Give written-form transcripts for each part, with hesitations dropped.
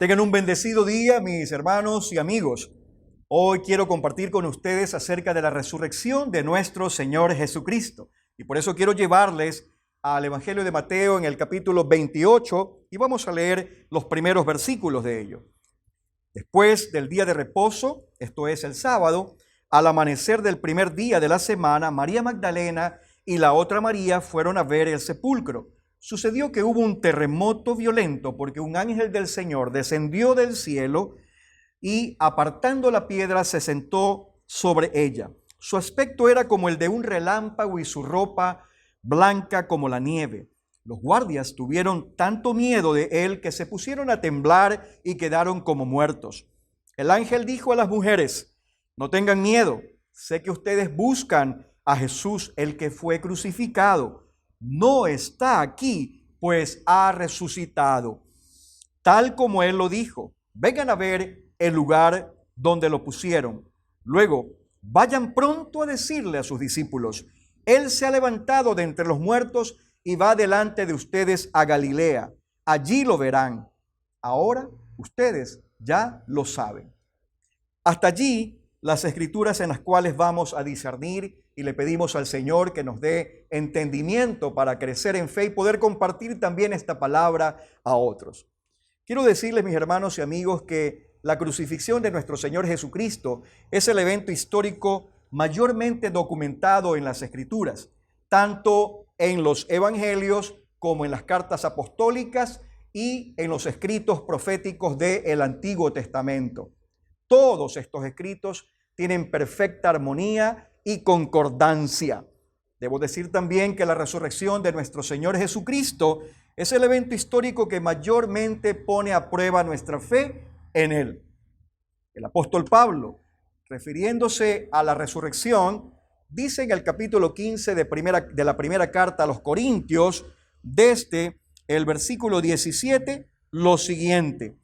Tengan un bendecido día, mis hermanos y amigos. Hoy quiero compartir con ustedes acerca de la resurrección de nuestro Señor Jesucristo. Y por eso quiero llevarles al Evangelio de Mateo en el capítulo 28 y vamos a leer los primeros versículos de ello. Después del día de reposo, esto es el sábado, al amanecer del primer día de la semana, María Magdalena y la otra María fueron a ver el sepulcro. Sucedió que hubo un terremoto violento porque un ángel del Señor descendió del cielo y apartando la piedra se sentó sobre ella. Su aspecto era como el de un relámpago y su ropa blanca como la nieve. Los guardias tuvieron tanto miedo de él que se pusieron a temblar y quedaron como muertos. El ángel dijo a las mujeres: no tengan miedo, sé que ustedes buscan a Jesús, el que fue crucificado. No está aquí, pues ha resucitado, tal como él lo dijo. Vengan a ver el lugar donde lo pusieron. Luego, vayan pronto a decirle a sus discípulos: él se ha levantado de entre los muertos y va delante de ustedes a Galilea. Allí lo verán. Ahora ustedes ya lo saben. Hasta allí las escrituras en las cuales vamos a discernir, y le pedimos al Señor que nos dé entendimiento para crecer en fe y poder compartir también esta palabra a otros. Quiero decirles, mis hermanos y amigos, que la crucifixión de nuestro Señor Jesucristo es el evento histórico mayormente documentado en las escrituras, tanto en los evangelios como en las cartas apostólicas y en los escritos proféticos del Antiguo Testamento. Todos estos escritos tienen perfecta armonía y concordancia. Debo decir también que la resurrección de nuestro Señor Jesucristo es el evento histórico que mayormente pone a prueba nuestra fe en Él. El apóstol Pablo, refiriéndose a la resurrección, dice en el capítulo 15 de la primera carta a los Corintios, desde el versículo 17, lo siguiente: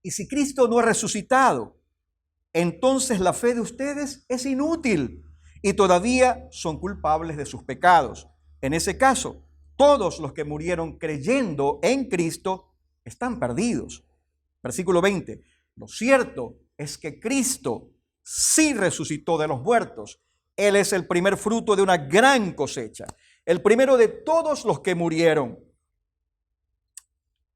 y si Cristo no ha resucitado, entonces la fe de ustedes es inútil y todavía son culpables de sus pecados. En ese caso, todos los que murieron creyendo en Cristo están perdidos. Versículo 20. Lo cierto es que Cristo sí resucitó de los muertos. Él es el primer fruto de una gran cosecha, el primero de todos los que murieron.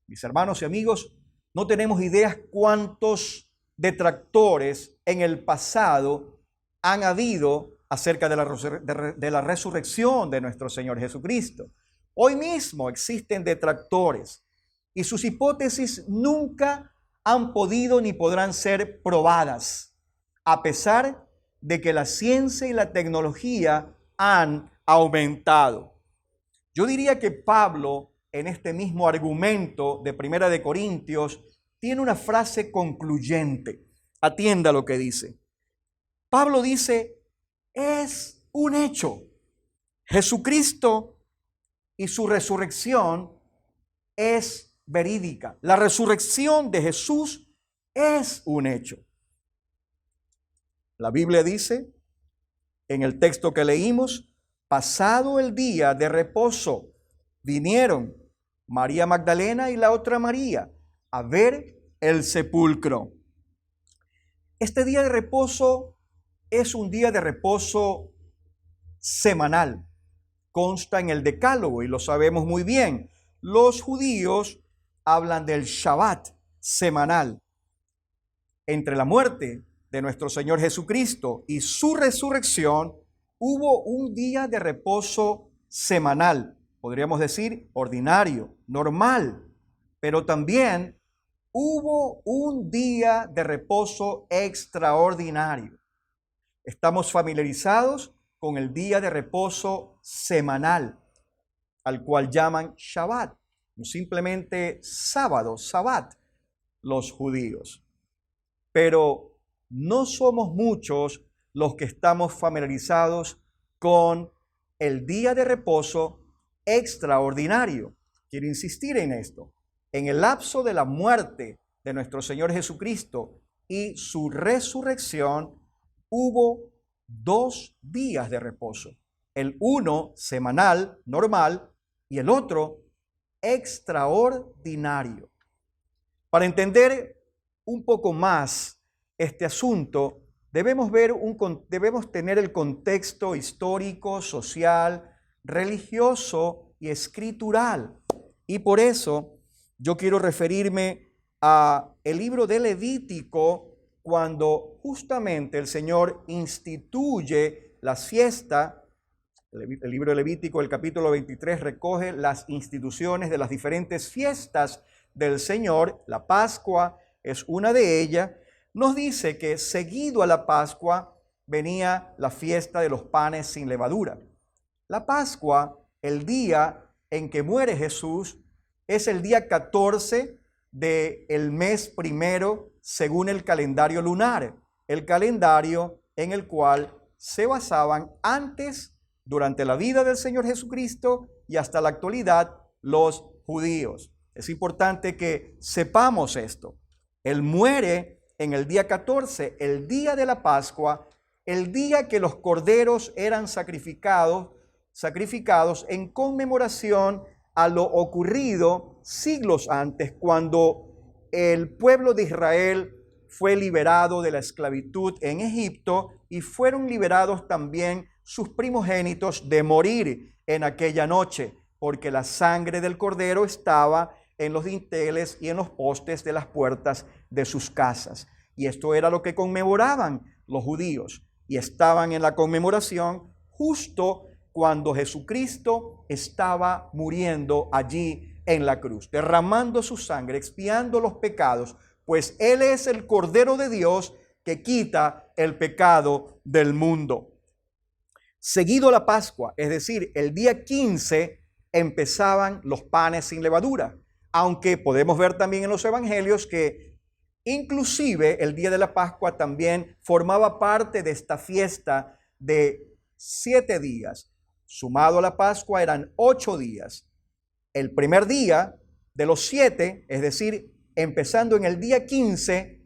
Mis hermanos y amigos, no tenemos ideas cuántos detractores en el pasado han habido acerca de la resurrección de nuestro Señor Jesucristo. Hoy mismo existen detractores y sus hipótesis nunca han podido ni podrán ser probadas, a pesar de que la ciencia y la tecnología han aumentado. Yo diría que Pablo, en este mismo argumento de Primera de Corintios, tiene una frase concluyente. Atienda lo que dice. Pablo dice: es un hecho. Jesucristo y su resurrección es verídica. La resurrección de Jesús es un hecho. La Biblia dice, en el texto que leímos: pasado el día de reposo, vinieron María Magdalena y la otra María a ver el sepulcro. Este día de reposo es un día de reposo semanal. Consta en el Decálogo y lo sabemos muy bien. Los judíos hablan del Shabbat semanal. Entre la muerte de nuestro Señor Jesucristo y su resurrección hubo un día de reposo semanal, podríamos decir ordinario, normal, pero también hubo un día de reposo extraordinario. Estamos familiarizados con el día de reposo semanal, al cual llaman Shabbat, no simplemente sábado, Sabbat, los judíos. Pero no somos muchos los que estamos familiarizados con el día de reposo extraordinario. Quiero insistir en esto. En el lapso de la muerte de nuestro Señor Jesucristo y su resurrección, hubo 2 días de reposo. El uno semanal, normal, y el otro extraordinario. Para entender un poco más este asunto, debemos tener el contexto histórico, social, religioso y escritural. Y por eso yo quiero referirme a el libro de Levítico, cuando justamente el Señor instituye las fiestas. El libro de Levítico, el capítulo 23, recoge las instituciones de las diferentes fiestas del Señor. La Pascua es una de ellas. Nos dice que seguido a la Pascua venía la fiesta de los panes sin levadura. La Pascua, el día en que muere Jesús, es el día 14 del mes primero según el calendario lunar, el calendario en el cual se basaban antes, durante la vida del Señor Jesucristo y hasta la actualidad, los judíos. Es importante que sepamos esto. Él muere en el día 14, el día de la Pascua, el día que los corderos eran sacrificados en conmemoración a lo ocurrido siglos antes, cuando el pueblo de Israel fue liberado de la esclavitud en Egipto y fueron liberados también sus primogénitos de morir en aquella noche, porque la sangre del cordero estaba en los dinteles y en los postes de las puertas de sus casas. Y esto era lo que conmemoraban los judíos. Y estaban en la conmemoración justo cuando Jesucristo estaba muriendo allí en la cruz, derramando su sangre, expiando los pecados, pues Él es el Cordero de Dios que quita el pecado del mundo. Seguido la Pascua, es decir, el día 15, empezaban los panes sin levadura, aunque podemos ver también en los evangelios que inclusive el día de la Pascua también formaba parte de esta fiesta de 7 días. Sumado a la Pascua eran 8 días. El primer día de los 7, es decir, empezando en el día 15,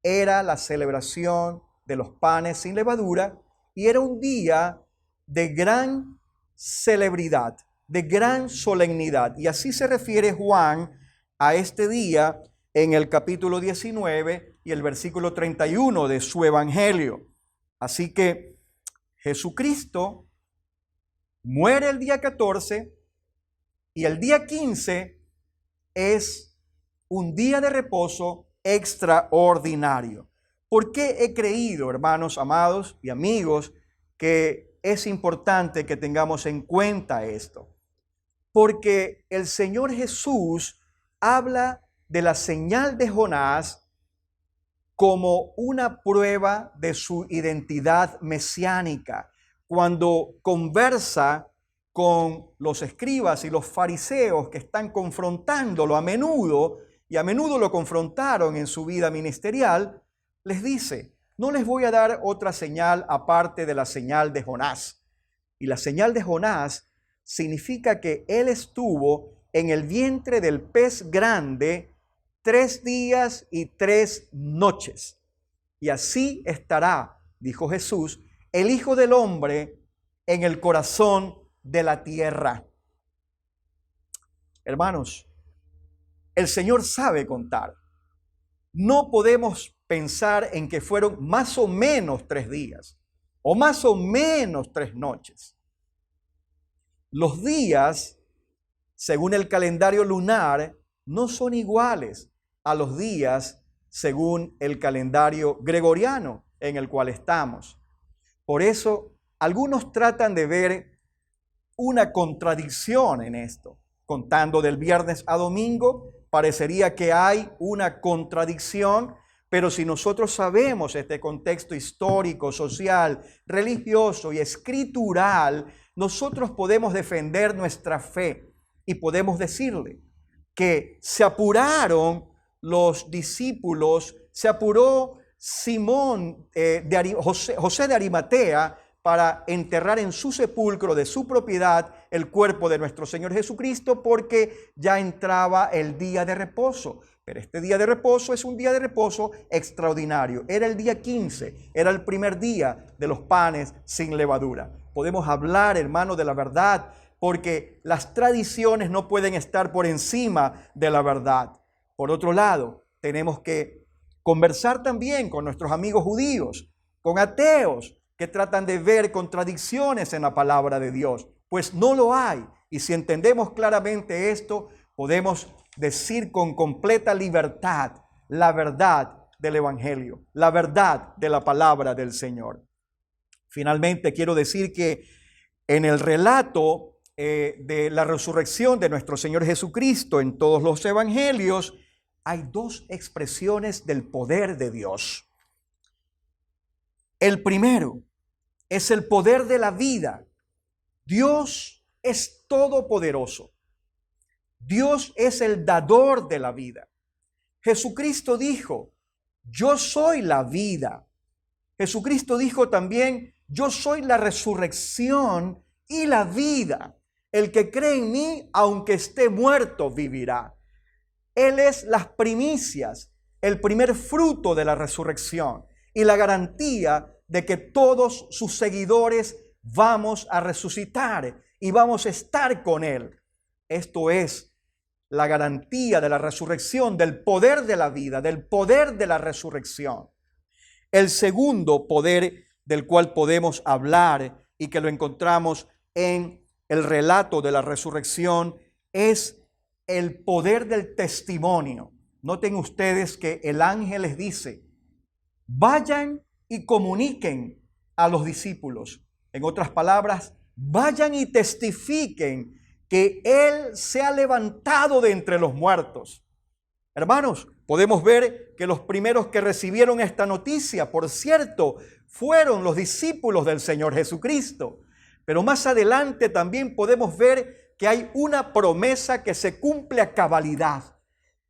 era la celebración de los panes sin levadura y era un día de gran celebridad, de gran solemnidad. Y así se refiere Juan a este día en el capítulo 19 y el versículo 31 de su evangelio. Así que Jesucristo muere el día 14 y el día 15 es un día de reposo extraordinario. ¿Por qué he creído, hermanos amados y amigos, que es importante que tengamos en cuenta esto? Porque el Señor Jesús habla de la señal de Jonás como una prueba de su identidad mesiánica. Cuando conversa con los escribas y los fariseos que están confrontándolo a menudo, y a menudo lo confrontaron en su vida ministerial, les dice: no les voy a dar otra señal aparte de la señal de Jonás. Y la señal de Jonás significa que él estuvo en el vientre del pez grande 3 días y 3 noches. Y así estará, dijo Jesús, el Hijo del Hombre en el corazón de la tierra. Hermanos, el Señor sabe contar. No podemos pensar en que fueron más o menos 3 días o más o menos 3 noches. Los días, según el calendario lunar, no son iguales a los días según el calendario gregoriano en el cual estamos. Por eso, algunos tratan de ver una contradicción en esto. Contando del viernes a domingo, parecería que hay una contradicción, pero si nosotros sabemos este contexto histórico, social, religioso y escritural, nosotros podemos defender nuestra fe y podemos decirle que se apuraron los discípulos, se apuró José de Arimatea para enterrar en su sepulcro de su propiedad el cuerpo de nuestro Señor Jesucristo, porque ya entraba el día de reposo. Pero este día de reposo es un día de reposo extraordinario. Era el día 15, era el primer día de los panes sin levadura. Podemos hablar, hermano, de la verdad, porque las tradiciones no pueden estar por encima de la verdad. Por otro lado, tenemos que conversar también con nuestros amigos judíos, con ateos que tratan de ver contradicciones en la palabra de Dios, pues no lo hay. Y si entendemos claramente esto, podemos decir con completa libertad la verdad del Evangelio, la verdad de la palabra del Señor. Finalmente, quiero decir que en el relato de la resurrección de nuestro Señor Jesucristo en todos los evangelios, hay dos expresiones del poder de Dios. El primero es el poder de la vida. Dios es todopoderoso. Dios es el dador de la vida. Jesucristo dijo, yo soy la vida. Jesucristo dijo también, yo soy la resurrección y la vida. El que cree en mí, aunque esté muerto, vivirá. Él es las primicias, el primer fruto de la resurrección y la garantía de que todos sus seguidores vamos a resucitar y vamos a estar con Él. Esto es la garantía de la resurrección, del poder de la vida, del poder de la resurrección. El segundo poder del cual podemos hablar y que lo encontramos en el relato de la resurrección es el poder del testimonio. Noten ustedes que el ángel les dice, vayan y comuniquen a los discípulos. En otras palabras, vayan y testifiquen que Él se ha levantado de entre los muertos. Hermanos, podemos ver que los primeros que recibieron esta noticia, por cierto, fueron los discípulos del Señor Jesucristo. Pero más adelante también podemos ver que hay una promesa que se cumple a cabalidad.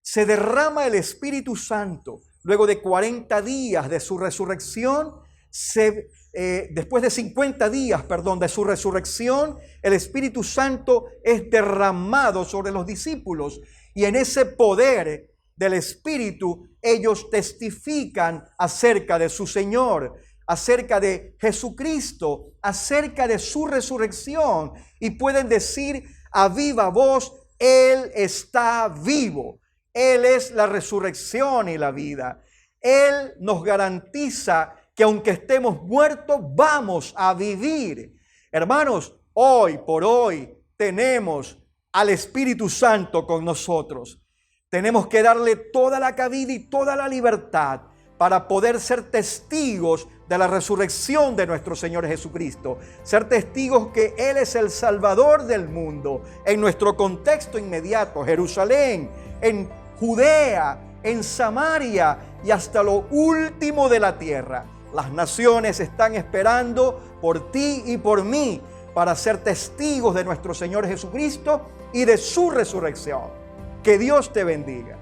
Se derrama el Espíritu Santo. Luego de 40 días de su resurrección, después de 50 días, de su resurrección, el Espíritu Santo es derramado sobre los discípulos. Y en ese poder del Espíritu, ellos testifican acerca de su Señor, acerca de Jesucristo, acerca de su resurrección. Y pueden decir a viva voz, Él está vivo. Él es la resurrección y la vida. Él nos garantiza que aunque estemos muertos, vamos a vivir. Hermanos, hoy por hoy tenemos al Espíritu Santo con nosotros. Tenemos que darle toda la cabida y toda la libertad para poder ser testigos de la resurrección de nuestro Señor Jesucristo. Ser testigos que Él es el Salvador del mundo en nuestro contexto inmediato, Jerusalén, en Judea, en Samaria y hasta lo último de la tierra. Las naciones están esperando por ti y por mí para ser testigos de nuestro Señor Jesucristo y de su resurrección. Que Dios te bendiga.